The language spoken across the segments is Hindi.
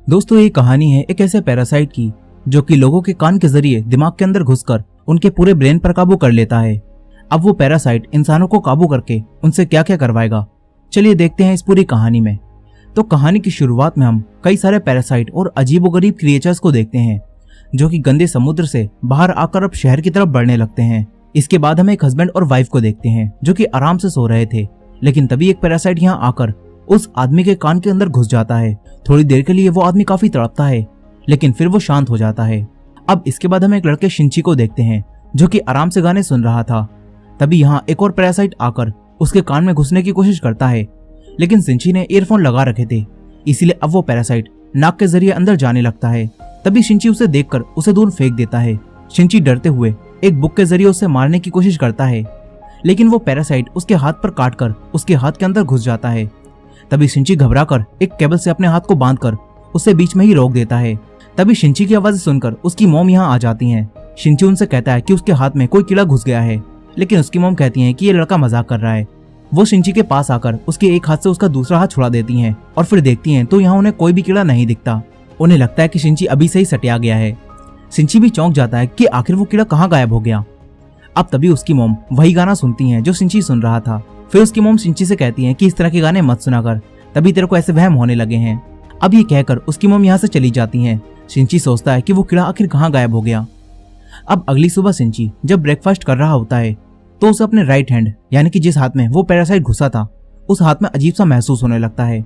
दोस्तों ये कहानी है एक ऐसे पैरासाइट की जो कि लोगों के कान के जरिए दिमाग के अंदर घुसकर उनके पूरे ब्रेन पर काबू कर लेता है। अब वो पैरासाइट इंसानों को काबू करके उनसे क्या क्या करवाएगा, चलिए देखते हैं इस पूरी कहानी में। तो कहानी की शुरुआत में हम कई सारे पैरासाइट और अजीबोगरीब क्रिएचर्स को देखते हैं जो कि गंदे समुद्र से बाहर आकर अब शहर की तरफ बढ़ने लगते हैं। इसके बाद हम एक हस्बैंड और वाइफ को देखते हैं जो कि आराम से सो रहे थे, लेकिन तभी एक पैरासाइट यहाँ आकर उस आदमी के कान के अंदर घुस जाता है। थोड़ी देर के लिए वो आदमी काफी तड़पता है, लेकिन फिर वो शांत हो जाता है। अब इसके बाद हम एक लड़के शिंची को देखते हैं जो कि आराम से गाने सुन रहा था। तभी यहाँ एक और पैरासाइट आकर उसके कान में घुसने की कोशिश करता है, लेकिन शिंची ने ईयरफोन लगा रखे थे, इसीलिए अब वो पैरासाइट नाक के जरिए अंदर जाने लगता है। तभी शिंची उसे देखकर उसे दूर फेंक देता है। शिंची डरते हुए एक बुक के जरिए उसे मारने की कोशिश करता है, लेकिन वो पैरासाइट उसके हाथ पर काटकर उसके हाथ के अंदर घुस जाता है। तभी शिंची घबराकर एक केबल से अपने हाथ को बांधकर उसे बीच में ही रोक देता है। तभी शिंची की आवाज सुनकर उसकी मॉम यहाँ आ जाती हैं। शिंची उनसे कहता है कि उसके हाथ में कोई कीड़ा घुस गया है, लेकिन उसकी मॉम कहती है कि ये लड़का मजाक कर रहा है। वो शिंची के पास आकर उसके एक हाथ से उसका दूसरा हाथ छुड़ा देती हैं और फिर देखती हैं तो यहाँ उन्हें कोई भी कीड़ा नहीं दिखता। उन्हें लगता है कि शिंची अभी से ही सटिया गया है। शिंची भी चौंक जाता है कि आखिर वो कीड़ा कहाँ गायब हो गया। अब तभी उसकी मॉम वही गाना सुनती हैं जो शिंची सुन रहा था। फिर उसकी मॉम शिंची से कहती है कि इस तरह के गाने मत सुना कर, तभी तेरे को ऐसे वहम होने लगे हैं। अब ये कहकर उसकी मॉम यहाँ से चली जाती हैं। शिंची सोचता है कि वो कीड़ा आखिर कहाँ गायब हो गया। अब अगली सुबह शिंची जब ब्रेकफास्ट कर रहा होता है तो उसे अपने राइट हैंड यानी कि जिस हाथ में वो पैरासाइट घुसा था उस हाथ में अजीब सा महसूस होने लगता है।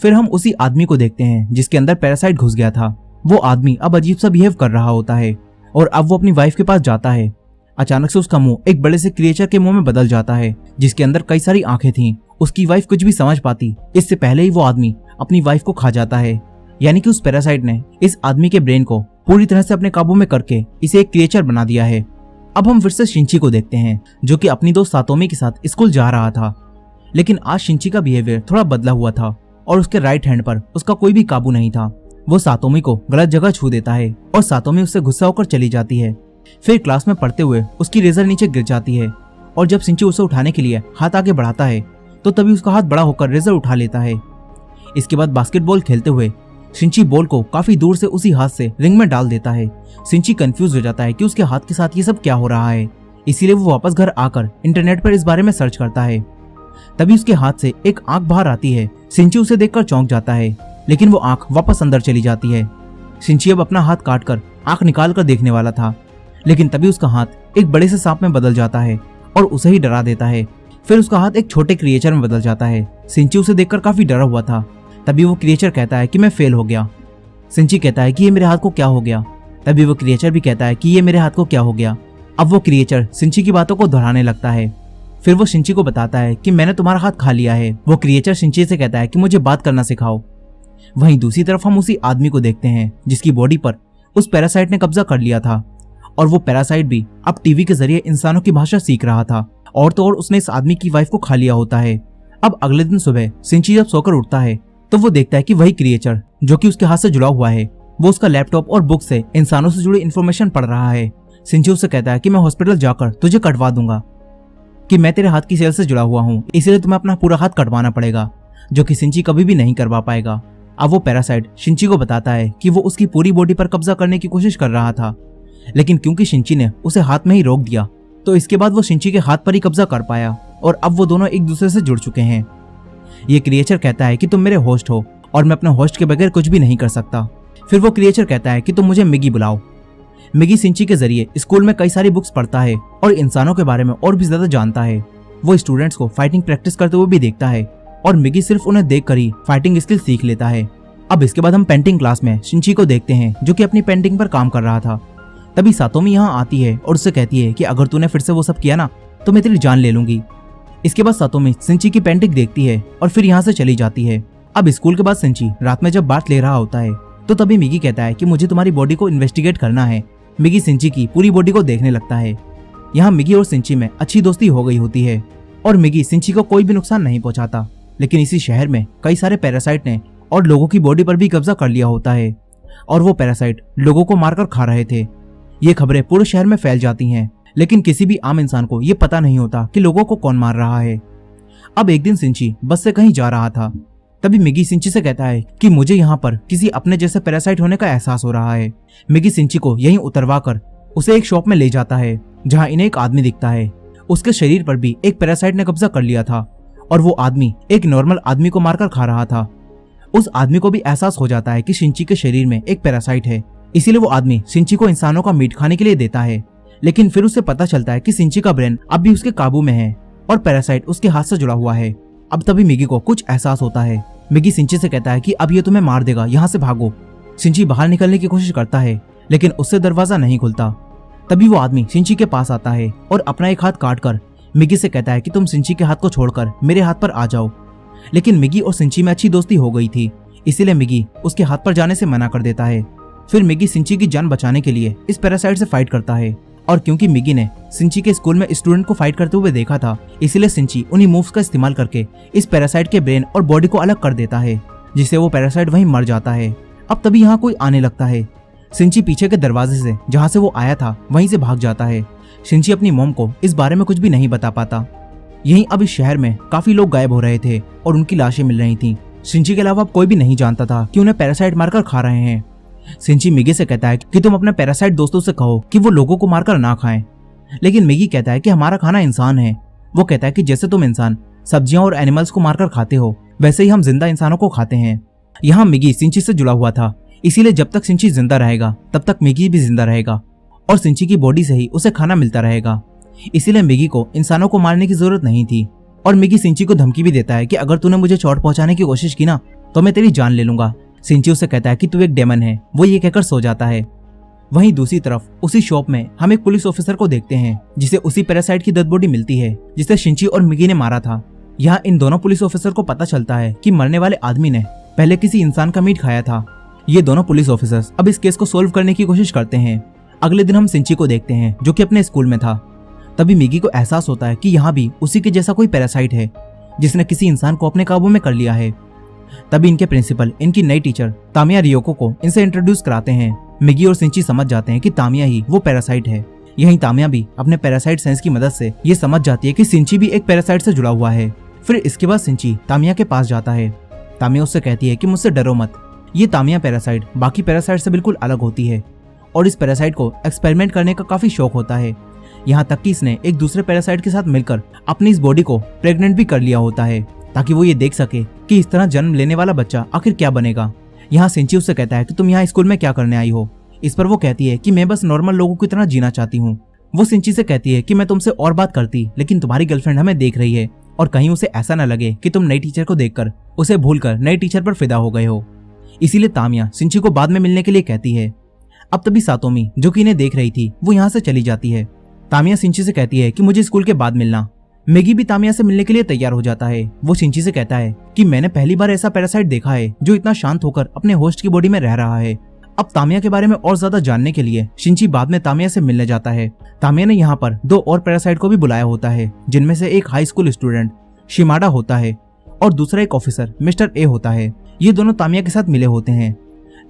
फिर हम उसी आदमी को देखते हैं जिसके अंदर पैरासाइट घुस गया था। वो आदमी अब अजीब सा बिहेव कर रहा होता है और अब वो अपनी वाइफ के पास जाता है। अचानक से उसका मुंह एक बड़े से क्रिएचर के मुंह में बदल जाता है जिसके अंदर कई सारी आंखें थीं। उसकी वाइफ कुछ भी समझ पाती इससे पहले ही वो आदमी अपनी वाइफ को खा जाता है, यानी कि उस पैरासाइट ने इस आदमी के ब्रेन को पूरी तरह से अपने काबू में करके इसे एक क्रिएचर बना दिया है। अब हम फिर से शिंची को देखते हैं जो कि अपनी दोस्त सातोमी के साथ स्कूल जा रहा था, लेकिन आज शिंची का बिहेवियर थोड़ा बदला हुआ था और उसके राइट हैंड पर उसका कोई भी काबू नहीं था। वो सातोमी को गलत जगह छू देता है और सातोमी उससे गुस्सा होकर चली जाती है। फिर क्लास में पढ़ते हुए उसकी रेजर नीचे गिर जाती है और जब शिंची उसे उठाने के लिए हाथ आगे बढ़ाता है तो तभी उसका हाथ बड़ा होकर रेजर उठा लेता है। इसके बाद बास्केटबॉल खेलते हुए शिंची बॉल को काफी दूर से उसी हाथ से रिंग में डाल देता है। शिंची कंफ्यूज हो जाता है कि उसके हाथ के साथ ये सब क्या हो रहा है, इसीलिए वो वापस घर आकर इंटरनेट पर इस बारे में सर्च करता है। तभी उसके हाथ से एक आंख बाहर आती है। शिंची उसे देखकर चौंक जाता है, लेकिन वो आंख वापस अंदर चली जाती है। शिंची अब अपना हाथ काटकर आंख निकाल कर देखने वाला था, लेकिन तभी उसका हाथ एक बड़े से सांप में बदल जाता है और उसे ही डरा देता है। फिर उसका हाथ एक छोटे क्रिएचर में बदल जाता है। शिंची उसे देखकर काफी डरा हुआ था। तभी वो क्रिएचर कहता है कि मैं फेल हो गया। शिंची कहता है कि ये मेरे हाथ को क्या हो गया। तभी वो क्रिएचर भी कहता है कि ये मेरे हाथ को क्या हो गया। अब वो क्रिएचर शिंची की बातों को दोहराने लगता है। फिर वो शिंची को बताता है कि मैंने तुम्हारा हाथ खा लिया है। वो क्रिएचर शिंची से कहता है कि मुझे बात करना सिखाओ। वहीं दूसरी तरफ हम उसी आदमी को देखते हैं जिसकी बॉडी पर उस पैरासाइट ने कब्जा कर लिया था और वो पैरासाइट भी अब टीवी के जरिए इंसानों की भाषा सीख रहा था। और तो और उसने इस आदमी की वाइफ को खा लिया होता है। अब अगले दिन सुबह शिंची जब सोकर उठता है तो वो देखता है कि वही क्रिएचर जो कि उसके हाथ से जुड़ा हुआ है वो उसका लैपटॉप और बुक से इंसानों से जुड़ी इन्फॉर्मेशन पढ़ रहा है। शिंची उससे कहता है कि मैं हॉस्पिटल जाकर तुझे कटवा दूंगा, कि मैं तेरे हाथ की सेल से जुड़ा हुआ हूँ, इसलिए तुम्हें अपना पूरा हाथ कटवाना पड़ेगा, जो कि शिंची कभी भी नहीं करवा पाएगा। अब वो पैरासाइट शिंची को बताता है कि वो उसकी पूरी बॉडी पर कब्जा करने की कोशिश कर रहा था, लेकिन क्योंकि शिंची ने उसे हाथ में ही रोक दिया तो इसके बाद वो शिंची के हाथ पर ही कब्जा कर पाया और अब वो दोनों एक दूसरे से जुड़ चुके हैं। ये क्रिएचर कहता है कि तुम मेरे होस्ट हो और मैं अपने होस्ट के बगैर कुछ भी नहीं कर सकता। फिर वो क्रिएचर कहता है कि तुम मुझे मिगी बुलाओ। मिगी शिंची के जरिए स्कूल में कई सारी बुक्स पढ़ता है और इंसानों के बारे में और भी ज्यादा जानता है। वो स्टूडेंट्स को फाइटिंग प्रैक्टिस करते हुए भी देखता है और मिगी सिर्फ उन्हें देखकर ही फाइटिंग स्किल सीख लेता है। अब इसके बाद हम पेंटिंग क्लास में शिंची को देखते हैं जो कि अपनी पेंटिंग पर काम कर रहा था। तभी सातोमी यहाँ आती है और उससे कहती है कि अगर तूने फिर से वो सब किया ना तो मैं तेरी जान ले लूंगी। इसके बाद सातोमी शिंची की पेंटिंग देखती है और फिर यहाँ से चली जाती है। अब स्कूल के बाद शिंची रात में जब बात ले रहा होता है तो तभी मिगी कहता है कि मुझे तुम्हारी बॉडी को इन्वेस्टिगेट करना है। मिगी शिंची की पूरी बॉडी को देखने लगता है। यहाँ मिगी और शिंची में अच्छी दोस्ती हो गई होती है और मिगी शिंची को कोई भी नुकसान नहीं पहुंचाता, लेकिन इसी शहर में कई सारे पैरासाइट ने और लोगों की बॉडी पर भी कब्जा कर लिया होता है और वो पैरासाइट लोगों को मारकर खा रहे थे। ये खबरें पूरे शहर में फैल जाती हैं, लेकिन किसी भी आम इंसान को ये पता नहीं होता कि लोगों को कौन मार रहा है। अब एक दिन शिंची बस से कहीं जा रहा था तभी मिगी सिंची से कहता है कि मुझे यहाँ पर किसी अपने जैसे पैरासाइट होने का एहसास हो रहा है। मिगी सिंची को यहीं उतरवा कर उसे एक शॉप में ले जाता है जहाँ इन्हें एक आदमी दिखता है। उसके शरीर पर भी एक पैरासाइट ने कब्जा कर लिया था और वो आदमी एक नॉर्मल आदमी को मारकर खा रहा था। उस आदमी को भी एहसास हो जाता है कि सिंची के शरीर में एक पैरासाइट है, इसीलिए वो आदमी सिंची को इंसानों का मीट खाने के लिए देता है। लेकिन फिर उसे पता चलता है कि सिंची का ब्रेन अब भी उसके काबू में है और पैरासाइट उसके हाथ से जुड़ा हुआ है। अब तभी मिगी को कुछ एहसास होता है। मिगी सिंची से कहता है कि अब ये तुम्हें मार देगा, यहाँ से भागो। सिंची बाहर निकलने की कोशिश करता है लेकिन उससे दरवाजा नहीं खुलता। तभी वो आदमी सिंची के पास आता है और अपना एक हाथ काट कर मिगी से कहता है कि तुम सिंची के हाथ को छोड़कर मेरे हाथ पर आ जाओ। लेकिन मिगी और सिंची में अच्छी दोस्ती हो गई थी, इसीलिए मिगी उसके हाथ पर जाने से मना कर देता है। फिर मिगी सिंची की जान बचाने के लिए इस पैरासाइट से फाइट करता है और क्योंकि मिगी ने सिंची के स्कूल में स्टूडेंट को फाइट करते हुए देखा था, इसलिए सिंची उन्हीं मूव्स का इस्तेमाल करके इस पैरासाइट के ब्रेन और बॉडी को अलग कर देता है, जिससे वो पैरासाइट वहीं मर जाता है। अब तभी यहाँ कोई आने लगता है। सिंची पीछे के दरवाजे से जहाँ से वो आया था वहीं से भाग जाता है। सिंची अपनी मॉम को इस बारे में कुछ भी नहीं बता पाता। यहीं अब इस शहर में काफी लोग गायब हो रहे थे और उनकी लाशें मिल रही थीं। सिंची के अलावा कोई भी नहीं जानता था कि उन्हें पैरासाइट मारकर खा रहे हैं। सिंची मिगी से कहता है कि तुम अपने पैरासाइट दोस्तों से कहो कि वो लोगों को मारकर ना खाएं। लेकिन मिगी कहता है कि हमारा खाना इंसान है। वो कहता है कि जैसे तुम इंसान सब्जियां और एनिमल्स को मारकर खाते हो, वैसे ही हम जिंदा इंसानों को खाते हैं। यहाँ मिगी सिंची से जुड़ा हुआ था, इसीलिए जब तक सिंची जिंदा रहेगा तब तक मिगी भी जिंदा रहेगा और सिंची की बॉडी से ही उसे खाना मिलता रहेगा। इसीलिए मिगी को इंसानों को मारने की जरूरत नहीं थी। और मिगी सिंची को धमकी भी देता है कि अगर तूने मुझे चोट पहुंचाने की कोशिश की ना तो मैं तेरी जान ले लूंगा। सिंची उसे कहता है कि तू एक डेमन है। वो ये कहकर सो जाता है। वहीं दूसरी तरफ उसी शॉप में हम एक पुलिस ऑफिसर को देखते हैं जिसे उसी पैरासाइट की डेड बॉडी मिलती है जिसे सिंची और मिगी ने मारा था। यहाँ इन दोनों पुलिस ऑफिसर को पता चलता है कि मरने वाले आदमी ने पहले किसी इंसान का मीट खाया था। ये दोनों पुलिस ऑफिसर्स अब इस केस को सोल्व करने की कोशिश करते हैं। अगले दिन हम सिंची को देखते हैं जो कि अपने स्कूल में था। तभी मिगी को एहसास होता है कि यहाँ भी उसी के जैसा कोई पैरासाइट है जिसने किसी इंसान को अपने काबू में कर लिया है। तभी इनके प्रिंसिपल इनकी नई टीचर तामिया रियोको को इनसे इंट्रोड्यूस कराते हैं। मिगी और सिंची समझ जाते हैं कि तामिया ही वो पैरासाइट है। यहीं तामिया भी अपने पैरासाइट सेंस की मदद से ये समझ जाती है कि सिंची भी एक पैरासाइट से जुड़ा हुआ है। फिर इसके बाद सिंची तामिया के पास जाता है। तामिया उससे कहती है कि मुझसे डरो मत, ये तामिया पैरासाइट बाकी पैरासाइट से बिल्कुल अलग होती है और इस पैरासाइट को एक्सपेरिमेंट करने का काफी शौक होता है। यहाँ तक कि इसने एक दूसरे पैरासाइट के साथ मिलकर अपनी इस बॉडी को प्रेग्नेंट भी कर लिया होता है ताकि वो ये देख सके कि इस तरह जन्म लेने वाला बच्चा आखिर क्या बनेगा। यहाँ सिंची उससे कहता है कि तुम यहाँ स्कूल में क्या करने आई हो। इस पर वो कहती है कि मैं बस नॉर्मल लोगों की तरह जीना चाहती हूँ। वो सिंची से कहती है कि मैं तुमसे और बात करती लेकिन तुम्हारी गर्लफ्रेंड हमें देख रही है और कहीं उसे ऐसा न लगे कि तुम नई टीचर को देखकर उसे भूलकर नई टीचर पर फिदा हो गए हो। इसीलिए तामिया सिंची को बाद में मिलने के लिए कहती है। अब तभी सातोमी जो कि इन्हें देख रही थी वो यहाँ से चली जाती है। तामिया सिंची से कहती है कि मुझे स्कूल के बाद मिलना। मिगी भी तामिया से मिलने के लिए तैयार हो जाता है। वो सिंची से कहता है कि मैंने पहली बार ऐसा पैरासाइट देखा है जो इतना शांत होकर अपने होस्ट की बॉडी में रह रहा है। अब तामिया के बारे में और ज्यादा जानने के लिए सिंची बाद में तामिया से मिलने जाता है। तामिया ने यहाँ पर 2 और पैरासाइट को भी बुलाया होता है जिनमें से एक हाई स्कूल स्टूडेंट शिमाडा होता है और दूसरा एक ऑफिसर मिस्टर ए होता है। ये दोनों तामिया के साथ मिले होते हैं।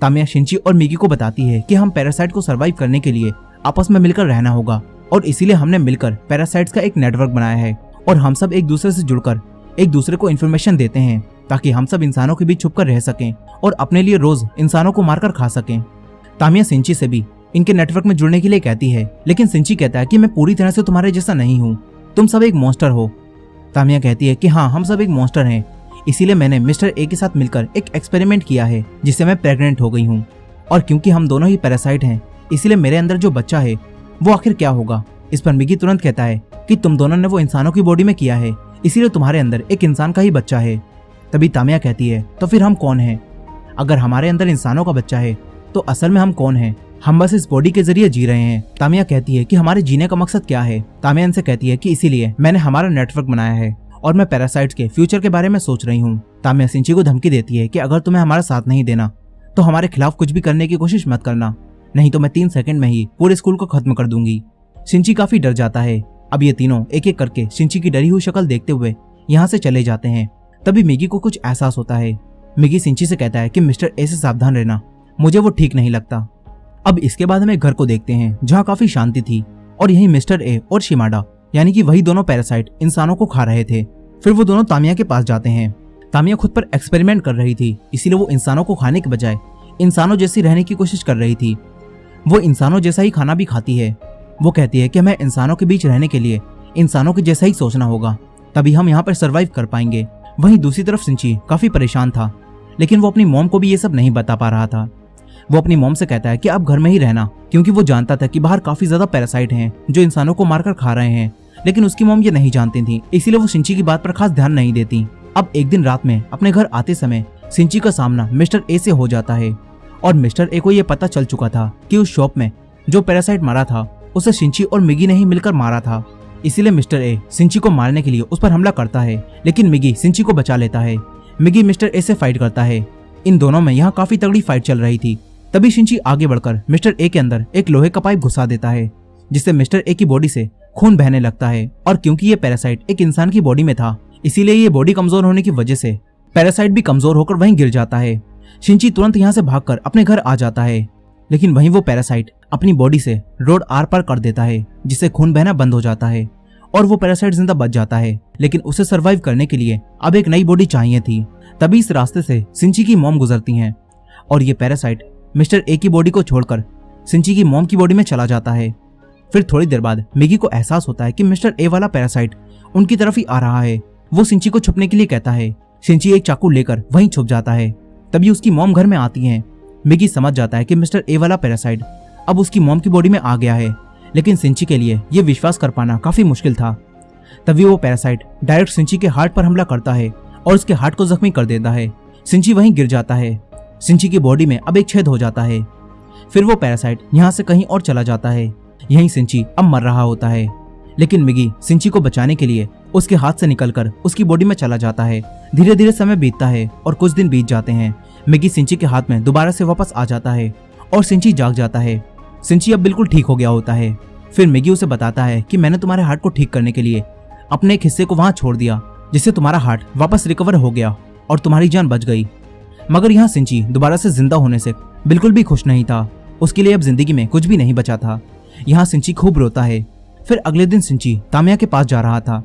तामिया सिंची और मिगी को बताती है कि हम पैरासाइट को सर्वाइव करने के लिए आपस में मिलकर रहना होगा और इसीलिए हमने मिलकर पैरासाइट्स का एक नेटवर्क बनाया है और हम सब एक दूसरे से जुड़कर एक दूसरे को इन्फॉर्मेशन देते हैं ताकि हम सब इंसानों के बीच छुपकर रह सकें और अपने लिए रोज इंसानों को मारकर खा सकें। तामिया सिंची से भी इनके नेटवर्क में जुड़ने के लिए कहती है लेकिन सिंची कहता है कि मैं पूरी तरह से तुम्हारे जैसा नहीं हूँ, तुम सब एक मॉन्स्टर हो। तामिया कहती है कि हाँ हम सब एक मॉन्स्टर हैं, इसीलिए मैंने मिस्टर ए के साथ मिलकर एक एक्सपेरिमेंट किया है जिससे मैं प्रेग्नेंट हो गई हूँ और क्योंकि हम दोनों ही पैरासाइट हैं इसीलिए मेरे अंदर जो बच्चा है वो आखिर क्या होगा। इस पर मिगी तुरंत कहता है कि तुम दोनों ने वो इंसानों की बॉडी में किया है इसीलिए तुम्हारे अंदर एक इंसान का ही बच्चा है। तभी तामिया कहती है तो फिर हम कौन हैं? अगर हमारे अंदर इंसानों का बच्चा है तो असल में हम कौन हैं? हम बस इस बॉडी के जरिए जी रहे हैं। तामिया कहती है कि हमारे जीने का मकसद क्या है? तामिया इनसे कहती है कि इसीलिए मैंने हमारा नेटवर्क बनाया है और मैं पैरासाइट्स के फ्यूचर के बारे में सोच रही हूँ। तामिया सिंची को धमकी देती है कि अगर तुम्हें हमारा साथ नहीं देना तो हमारे खिलाफ कुछ भी करने की कोशिश मत करना, नहीं तो मैं 3 सेकंड में ही पूरे स्कूल को खत्म कर दूंगी। सिंची काफी डर जाता है। अब ये तीनों एक एक करके सिंची की डरी हुई शक्ल देखते हुए यहाँ से चले जाते हैं। तभी मिगी को कुछ एहसास होता है। मिगी सिंची से कहता है कि मिस्टर ए से सावधान रहना, मुझे वो ठीक नहीं लगता। अब इसके बाद हम एक घर को देखते हैं जहाँ काफी शांति थी और यही मिस्टर ए और शिमाडा यानी कि वही दोनों पैरासाइट इंसानों को खा रहे थे। फिर वो दोनों तामिया के पास जाते हैं। तामिया खुद पर एक्सपेरिमेंट कर रही थी, इसीलिए वो इंसानों को खाने के बजाय इंसानों जैसी रहने की कोशिश कर रही थी। वो इंसानों जैसा ही खाना भी खाती है। वो कहती है कि हमें इंसानों के बीच रहने के लिए इंसानों के जैसा ही सोचना होगा, तभी हम यहाँ पर सरवाइव कर पाएंगे। वहीं दूसरी तरफ सिंची काफी परेशान था, लेकिन वो अपनी मॉम को भी ये सब नहीं बता पा रहा था। वो अपनी मॉम से कहता है कि आप घर में ही रहना, क्योंकि वो जानता था कि बाहर काफी ज्यादा पैरासाइट हैं जो इंसानों को मारकर खा रहे हैं, लेकिन उसकी मॉम ये नहीं जानती थी, इसीलिए वो सिंची की बात पर खास ध्यान नहीं देती। अब एक दिन रात में अपने घर आते समय सिंची का सामना मिस्टर ए से हो जाता है, और मिस्टर ए को ये पता चल चुका था कि उस शॉप में जो पैरासाइट मारा था उसे सिंची और मिगी ने ही मिलकर मारा था। इसीलिए मिस्टर ए सिंची को मारने के लिए उस पर हमला करता है, लेकिन मिगी सिंची को बचा लेता है। मिगी मिस्टर ए से फाइट करता है। इन दोनों में यहाँ काफी तगड़ी फाइट चल रही थी। तभी सिंची आगे बढ़कर मिस्टर ए के अंदर एक लोहे का पाइप घुसा देता है, जिससे मिस्टर ए की बॉडी से खून बहने लगता है। और क्योंकि ये पैरासाइट एक इंसान की बॉडी में था, इसीलिए ये बॉडी कमजोर होने की वजह से पैरासाइट भी कमजोर होकर वहीं गिर जाता है। सिंची तुरंत यहाँ से भागकर अपने घर आ जाता है, लेकिन वहीं वो पैरासाइट अपनी बॉडी से रोड आर पार कर देता है, जिससे खून बहना बंद हो जाता है और वो पैरासाइट जिंदा बच जाता है। लेकिन उसे सरवाइव करने के लिए अब एक नई बॉडी चाहिए थी। तभी इस रास्ते से सिंची की मॉम गुजरती हैं, और ये पैरासाइट मिस्टर ए की बॉडी को छोड़कर सिंची की मॉम की बॉडी में चला जाता है। फिर थोड़ी देर बाद मिगी को एहसास होता है कि मिस्टर ए वाला पैरासाइट उनकी तरफ ही आ रहा है। वो सिंची को छुपने के लिए कहता है। सिंची एक चाकू लेकर वहीं छुप जाता है। तभी उसकी मॉम घर में आती है। मिगी समझ जाता है कि मिस्टर ए वाला पैरासाइट अब उसकी मॉम की बॉडी में आ गया है, लेकिन सिंची के लिए यह विश्वास कर पाना काफी मुश्किल था। तभी वो पैरासाइट डायरेक्ट सिंची के हार्ट पर हमला करता है और उसके हार्ट को जख्मी कर देता है। सिंची वहीं गिर जाता है। सिंची की बॉडी में अब एक छेद हो जाता है। फिर वो पैरासाइट यहाँ से कहीं और चला जाता है। यहीं सिंची अब मर रहा होता है, लेकिन मिगी सिंची को बचाने के लिए उसके हाथ से निकलकर उसकी बॉडी में चला जाता है। धीरे धीरे समय बीतता है और कुछ दिन बीत जाते हैं। मिगी सिंची के हाथ में दोबारा से वापस आ जाता है और सिंची जाग जाता है। सिंची अब बिल्कुल ठीक हो गया होता है। फिर मिगी उसे बताता है कि मैंने तुम्हारे हार्ट को ठीक करने के लिए अपने एक हिस्से को वहां छोड़ दिया, जिससे तुम्हारा हार्ट वापस रिकवर हो गया और तुम्हारी जान बच गई। मगर यहाँ सिंची दोबारा से जिंदा होने से बिल्कुल भी खुश नहीं था। उसके लिए अब जिंदगी में कुछ भी नहीं बचा था। यहाँ सिंची खूब रोता है। फिर अगले दिन सिंची तामिया के पास जा रहा था।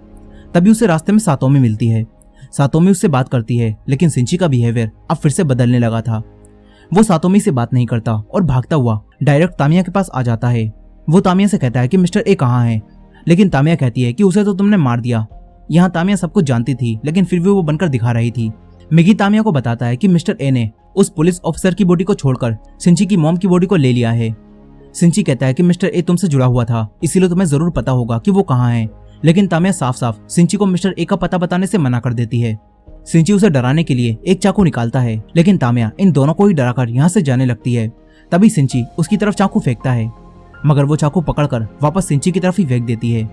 तभी उसे रास्ते में सातोमी मिलती है। सातोमी उससे बात करती है, लेकिन सिंची का बिहेवियर अब फिर से बदलने लगा था। वो सातोमी से बात नहीं करता और भागता हुआ डायरेक्ट तामिया के पास आ जाता है। वो तामिया से कहता है कि मिस्टर ए कहाँ है, लेकिन तामिया कहती है कि उसे तो तुमने मार दिया। यहाँ तामिया सब कुछ जानती थी, लेकिन फिर भी वो बनकर दिखा रही थी। मिगी तामिया को बताता है कि मिस्टर ए ने उस पुलिस ऑफिसर की बॉडी को छोड़कर सिंची की मॉम की बॉडी को ले लिया है। सिंची कहता है कि मिस्टर ए तुमसे जुड़ा हुआ था, इसीलिए तुम्हें जरूर पता होगा कि वो कहाँ है। लेकिन तामिया साफ साफ सिंची को मिस्टर ए का पता बताने से मना कर देती है। सिंची उसे डराने के लिए एक चाकू निकालता है, लेकिन तामिया इन दोनों को ही डराकर यहाँ से जाने लगती है। तभी सिंची उसकी तरफ चाकू फेंकता है, मगर वो चाकू पकड़कर वापस सिंची की तरफ ही फेंक देती है।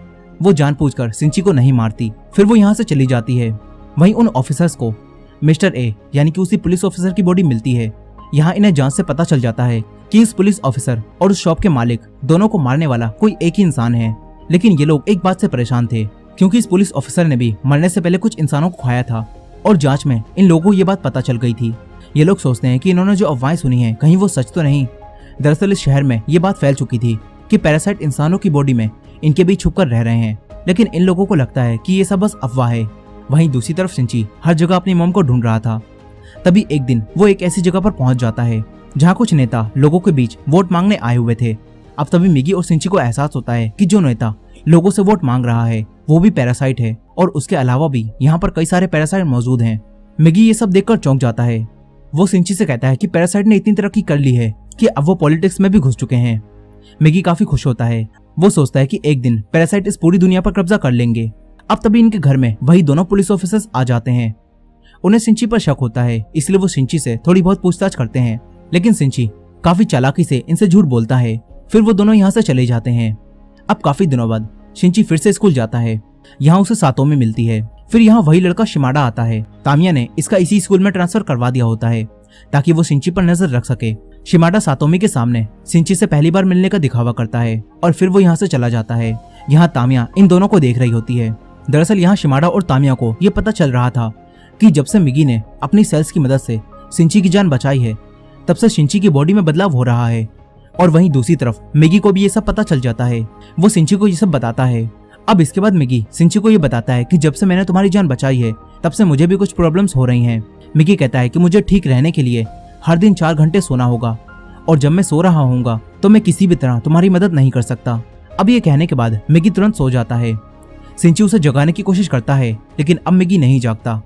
वो जानबूझकर सिंची को नहीं मारती। फिर वो यहाँ से चली जाती है। वहीं उन ऑफिसर्स को मिस्टर ए यानी कि उसी पुलिस ऑफिसर की बॉडी मिलती है। यहाँ इन्हें जांच से पता चल जाता है कि इस पुलिस ऑफिसर और उस शॉप के मालिक दोनों को मारने वाला कोई एक ही इंसान है। लेकिन ये लोग एक बात से परेशान थे, क्योंकि इस पुलिस ऑफिसर ने भी मरने से पहले कुछ इंसानों को खाया था और जांच में इन लोगों को ये बात पता चल गई थी। ये लोग सोचते हैं कि इन्होंने जो अफवाहें सुनी हैं कहीं वो सच तो नहीं। दरअसल इस शहर में ये बात फैल चुकी थी कि पैरासाइट इंसानों की बॉडी में इनके बीच छुपकर रह रहे हैं, लेकिन इन लोगों को लगता है कि ये सब बस अफवाह है। वहीं दूसरी तरफ सिंची हर जगह अपनी मॉम को ढूंढ रहा था। तभी एक दिन वो एक ऐसी जगह पर पहुंच जाता है जहाँ कुछ नेता लोगों के बीच वोट मांगने आए हुए थे। अब तभी मिगी और सिंची को एहसास होता है कि जो नेता लोगों से वोट मांग रहा है वो भी पैरासाइट है, और उसके अलावा भी यहाँ पर कई सारे पैरासाइट मौजूद हैं। मिगी ये सब देखकर चौंक जाता है। वो सिंची से कहता है कि पैरासाइट ने इतनी तरक्की कर ली है कि अब वो पॉलिटिक्स में भी घुस चुके हैं। मिगी काफी खुश होता है। वो सोचता है कि एक दिन पैरासाइट इस पूरी दुनिया पर कब्जा कर लेंगे। अब तभी इनके घर में वही दोनों पुलिस ऑफिसर्स आ जाते हैं। उन्हें सिंची पर शक होता है, इसलिए वो सिंची से थोड़ी बहुत पूछताछ करते हैं, लेकिन सिंची काफी चालाकी से इनसे झूठ बोलता है। फिर वो दोनों यहाँ से चले जाते हैं। अब काफी दिनों बाद सिंची फिर से स्कूल जाता है। यहाँ उसे सातोमी मिलती है। फिर यहाँ वही लड़का शिमाडा आता है। तामिया ने इसका इसी स्कूल में ट्रांसफर करवा दिया होता है ताकि वो सिंची पर नजर रख सके। शिमाडा सातोमी के सामने सिंची से पहली बार मिलने का दिखावा करता है और फिर वो यहाँ से चला जाता है। यहाँ तामिया इन दोनों को देख रही होती है। दरअसल यहाँ शिमाडा और तामिया को ये पता चल रहा था कि जब से मिगी ने अपनी सेल्स की मदद से सिंची की जान बचाई है, तब से सिंची की बॉडी में बदलाव हो रहा है। और वहीं दूसरी तरफ मिगी को भी ये सब पता चल जाता है। वो सिंची को ये सब बताता है। अब इसके बाद मिगी सिंची को ये बताता है कि जब से मैंने तुम्हारी जान बचाई है तब से मुझे भी कुछ प्रॉब्लम्स हो रही हैं। मिगी कहता है कि मुझे ठीक रहने के लिए हर दिन 4 घंटे सोना होगा और जब मैं सो रहा होऊंगा तो मैं किसी भी तरह तुम्हारी मदद नहीं कर सकता। अब ये कहने के बाद मिगी तुरंत सो जाता है। सिंची उसे जगाने की कोशिश करता है लेकिन अब मिगी नहीं जागता।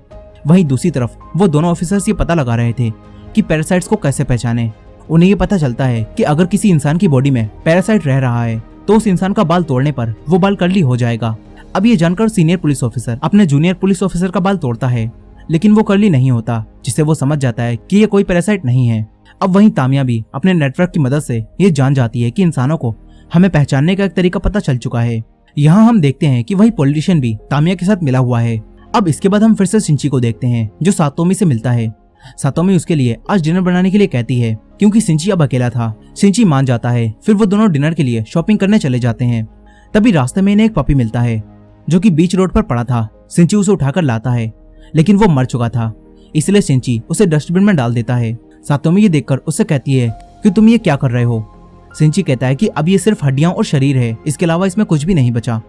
वहीं दूसरी तरफ वो दोनों ऑफिसर्स ये पता लगा रहे थे कि पैरासाइट्स को कैसे पहचाने। उन्हें ये पता चलता है कि अगर किसी इंसान की बॉडी में पैरासाइट रह रहा है तो उस इंसान का बाल तोड़ने पर वो बाल कर्ली हो जाएगा। अब ये जानकर सीनियर पुलिस ऑफिसर अपने जूनियर पुलिस ऑफिसर का बाल तोड़ता है लेकिन वो कर्ली नहीं होता, जिससे वो समझ जाता है कि ये कोई पैरासाइट नहीं है। अब वहीं तामिया भी अपने नेटवर्क की मदद से ये जान जाती है कि इंसानों को हमें पहचानने का एक तरीका पता चल चुका है। यहाँ हम देखते हैं कि वही पॉलिटिशियन भी तामिया के साथ मिला हुआ है। अब इसके बाद हम फिर से शिंची को देखते हैं जो सातोमी से मिलता है। सातोमी उसके लिए आज डिनर बनाने के लिए कहती है क्योंकि शिंची अब अकेला था। शिंची मान जाता है। फिर वो दोनों डिनर के लिए शॉपिंग करने चले जाते हैं। तभी रास्ते में इन्हें एक पपी मिलता है जो कि बीच रोड पर पड़ा था। शिंची उसे उठाकर लाता है लेकिन वो मर चुका था, इसलिए शिंची उसे डस्टबिन में डाल देता है। सातोमी ये देखकर उससे कहती है कि तुम ये क्या कर रहे हो। शिंची कहता है कि अब ये सिर्फ हड्डियां और शरीर है, इसके अलावा इसमें कुछ भी नहीं बचा।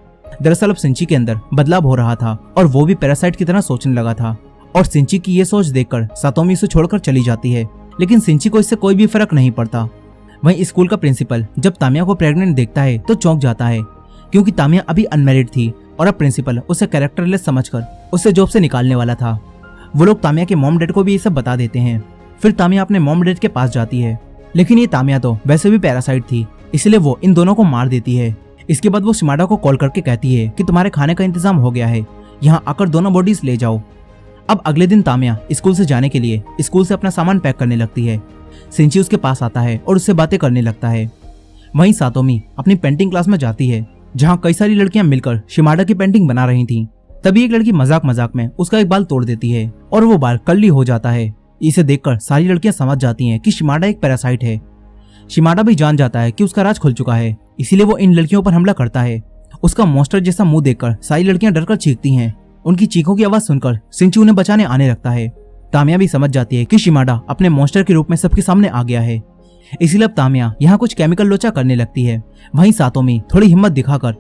दरअसल अब शिंची के अंदर बदलाव हो रहा था और वो भी पैरासाइट की तरह सोचने लगा था और शिंची की ये सोच देखकर सातोमी उसे छोड़कर चली जाती है। लेकिन शिंची को इससे कोई भी फर्क नहीं पड़ता। वहीं स्कूल का प्रिंसिपल जब तामिया को प्रेग्नेंट देखता है तो चौंक जाता है क्योंकि तामिया अभी अनमैरिड थी और अब प्रिंसिपल उसे कैरेक्टरलेस समझकर उसे जॉब से निकालने वाला था। वो लोग तामिया के मॉम डैड को भी ये सब बता देते हैं। फिर तामिया अपने मॉम डैड के पास जाती है लेकिन ये तामिया तो वैसे भी पैरासाइट थी, इसलिए वो इन दोनों को मार देती है। इसके बाद वो शिमाडा को कॉल करके कहती है कि तुम्हारे खाने का इंतजाम हो गया है, यहाँ आकर दोनों बॉडीज ले जाओ। अब अगले दिन तामिया स्कूल से जाने के लिए स्कूल से अपना सामान पैक करने लगती है। शिंची उसके पास आता है और उससे बातें करने लगता है। वहीं सातोमी अपनी पेंटिंग क्लास में जाती है जहाँ कई सारी लड़कियां मिलकर शिमाडा की पेंटिंग बना रही थीं। तभी एक लड़की मजाक मजाक में उसका एक बाल तोड़ देती है और वो बाल कर्ली हो जाता है। इसे देखकर सारी लड़कियां समझ जाती हैं कि शिमाडा एक पैरासाइट है। शिमाडा भी जान जाता है कि उसका राज खुल चुका है, इसीलिए वो इन लड़कियों पर हमला करता है। उसका मॉन्स्टर जैसा मुंह देखकर सारी लड़कियां डरकर चीखती हैं। उनकी चीखों की आवाज सुनकर शिंची उन्हें बचाने आने लगता है। तामिया भी समझ जाती है कि शिमाडा अपने मॉन्स्टर के रूप में सबके सामने आ गया है, इसलिए अब तामिया यहाँ कुछ केमिकल लोचा करने लगती है। वहीं सातोमी थोड़ी हिम्मत दिखाकर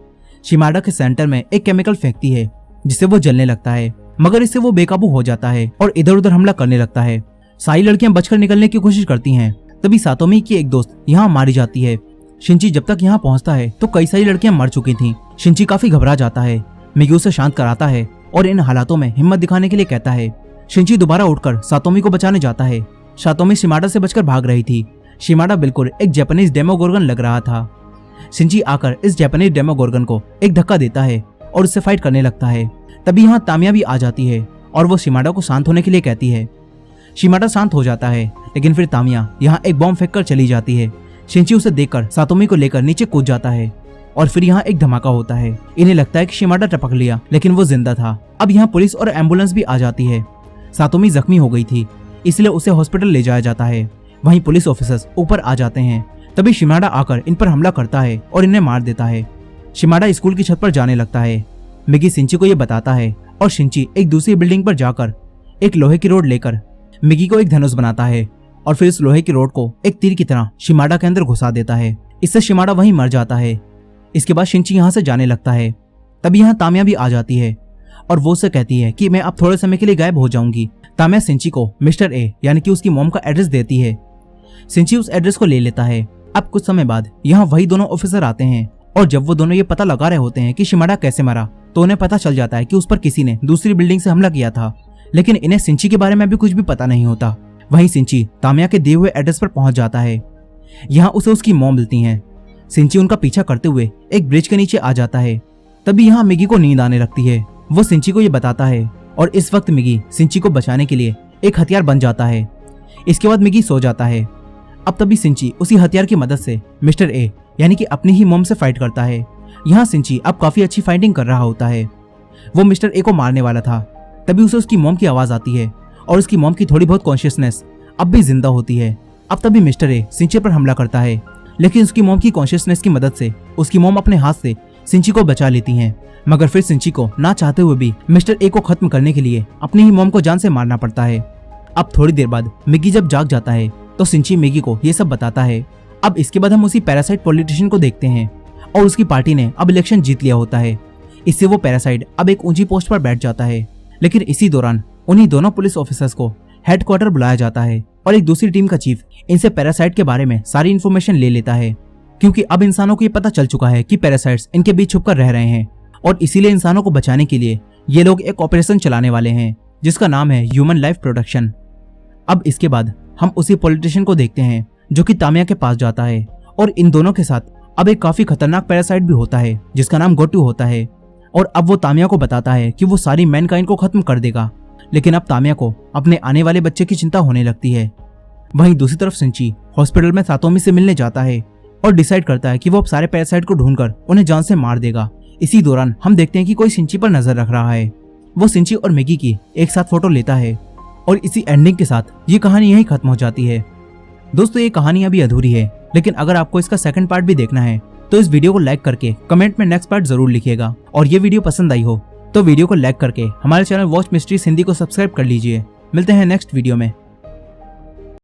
शिमाडा के सेंटर में एक केमिकल फेंकती है जिससे वो जलने लगता है, मगर इससे वो बेकाबू हो जाता है और इधर उधर हमला करने लगता है। सारी लड़कियां बचकर निकलने की कोशिश करती हैं। तभी सातोमी की एक दोस्त यहाँ मारी जाती है। शिंची जब तक यहाँ पहुँचता है तो कई सारी लड़कियां मर चुकी थीं। शिंची काफी घबरा जाता है। मिगी उसे शांत कराता है और इन हालातों में हिम्मत दिखाने के लिए कहता है। शिंची दोबारा उठकर सातोमी को बचाने जाता है। सातोमी शिमाडा से बचकर भाग रही थी। शिमाडा बिल्कुल एक जापानीज डेमोगोर्गन लग रहा था। शिंची आकर इस जापानीज डेमोगोर्गन को एक धक्का देता है और उससे फाइट करने लगता है। तभी यहाँ तामिया भी आ जाती है और वो शिमाडा को शांत होने के लिए कहती है। शिमाडा शांत हो जाता है लेकिन फिर तामिया यहाँ एक बॉम्ब फेंक कर चली जाती है। शिंची उसे देखकर सातोमी को लेकर नीचे कूद जाता है और फिर यहाँ एक धमाका होता है। इन्हें लगता है कि शिमाडा टपक लिया लेकिन वो जिंदा था। अब यहाँ पुलिस और एम्बुलेंस भी आ जाती है। सातोमी जख्मी हो गई थी इसलिए उसे हॉस्पिटल ले जाया जाता है। वहीं पुलिस ऑफिसर्स ऊपर आ जाते हैं। तभी शिमाडा आकर इन पर हमला करता है और इन्हें मार देता है। शिमाडा स्कूल की छत पर जाने लगता है। मिगी शिंची को ये बताता है और शिंची एक दूसरी बिल्डिंग पर जाकर एक लोहे की रोड लेकर मिगी को एक धनुष बनाता है और फिर इस लोहे की रोड को एक तीर की तरह शिमाडा के अंदर घुसा देता है। इससे शिमाडा वहीं मर जाता है। इसके बाद शिंची यहाँ से जाने लगता है। तभी यहाँ तामिया भी आ जाती है और वो उसे कहती है कि मैं अब थोड़े समय के लिए गायब हो जाऊंगी। तामिया शिंची को मिस्टर ए यानी कि उसकी मॉम का एड्रेस देती है। शिंची उस एड्रेस को ले लेता है। अब कुछ समय बाद यहाँ वही दोनों ऑफिसर आते हैं और जब वो दोनों ये पता लगा रहे होते हैं कि शिमाडा कैसे मरा तो उन्हें पता चल जाता है कि उस पर किसी ने दूसरी बिल्डिंग से हमला किया था, लेकिन इन्हें शिंची के बारे में भी कुछ भी पता नहीं होता। वहीं शिंची तामिया के दिए हुए एड्रेस पर पहुंच जाता है। यहाँ उसे उसकी मॉम मिलती हैं। शिंची उनका पीछा करते हुए एक ब्रिज के नीचे आ जाता है। तभी यहाँ मिगी को नींद आने लगती है। वो शिंची को ये बताता है और इस वक्त मिगी शिंची को बचाने के लिए एक हथियार बन जाता है। इसके बाद मिगी सो जाता है। अब तभी शिंची उसी हथियार की मदद से मिस्टर ए यानी कि अपनी ही मॉम से फाइट करता है। यहाँ शिंची अब काफी अच्छी फाइटिंग कर रहा होता है। वो मिस्टर ए को मारने वाला था। तभी उसे उसकी मॉम की आवाज आती है और उसकी मॉम की थोड़ी बहुत कॉन्शियसनेस अब भी जिंदा होती है। अब तभी मिस्टर ए शिंची पर हमला करता है, लेकिन उसकी मॉम की कॉन्शियसनेस की मदद से उसकी मॉम अपने हाथ से शिंची को बचा लेती हैं। मगर फिर शिंची को ना चाहते हुए भी मिस्टर ए को खत्म करने के लिए अपनी ही मॉम को जान से मारना पड़ता है। अब थोड़ी देर बाद मिगी जब जाग जाता है तो शिंची मिगी को ये सब बताता है। अब इसके बाद हम उसी पैरासाइट पॉलिटिशियन को देखते हैं और उसकी पार्टी ने अब इलेक्शन जीत लिया होता है, इससे वो पैरासाइट अब एक ऊंची पोस्ट पर बैठ जाता है। लेकिन इसी दौरान उन्हीं दोनों पुलिस ऑफिसर्स को हेडक्वार्टर बुलाया जाता है और एक दूसरी टीम का चीफ इनसे पैरासाइट के बारे में सारी इन्फॉर्मेशन ले लेता है, क्योंकि अब इंसानों को ये पता चल चुका है कि पैरासाइट्स इनके बीच छुपकर रह रहे हैं और इसीलिए इंसानों को बचाने के लिए ये लोग एक ऑपरेशन चलाने वाले हैं जिसका नाम है ह्यूमन लाइफ प्रोडक्शन। अब इसके बाद हम उसी पॉलिटिशियन को देखते हैं जो कि तामिया के पास जाता है और इन दोनों के साथ अब एक काफी खतरनाक पैरासाइट भी होता है जिसका नाम गोटू होता है। और अब वो तामिया को बताता है कि वो सारी मैनकाइंड को खत्म कर देगा, लेकिन अब तामिया को अपने आने वाले बच्चे की चिंता होने लगती है। वहीं दूसरी तरफ सिंची हॉस्पिटल में सातोमी से मिलने जाता है और डिसाइड करता है कि वो अब सारे पैरासाइट को ढूंढकर उन्हें जान से मार देगा। इसी दौरान हम देखते हैं कि कोई सिंची पर नजर रख रहा है। वो सिंची और मैगी की एक साथ फोटो लेता है और इसी एंडिंग के साथ ये कहानी यहीं खत्म हो जाती है। दोस्तों, ये कहानी अभी अधूरी है, लेकिन अगर आपको इसका सेकंड पार्ट भी देखना है तो इस वीडियो को लाइक करके कमेंट में नेक्स्ट पार्ट जरूर लिखिएगा। और ये वीडियो पसंद आई हो तो वीडियो को लाइक करके हमारे चैनल वॉच मिस्ट्रीज हिंदी को सब्सक्राइब कर लीजिए। मिलते हैं नेक्स्ट वीडियो में।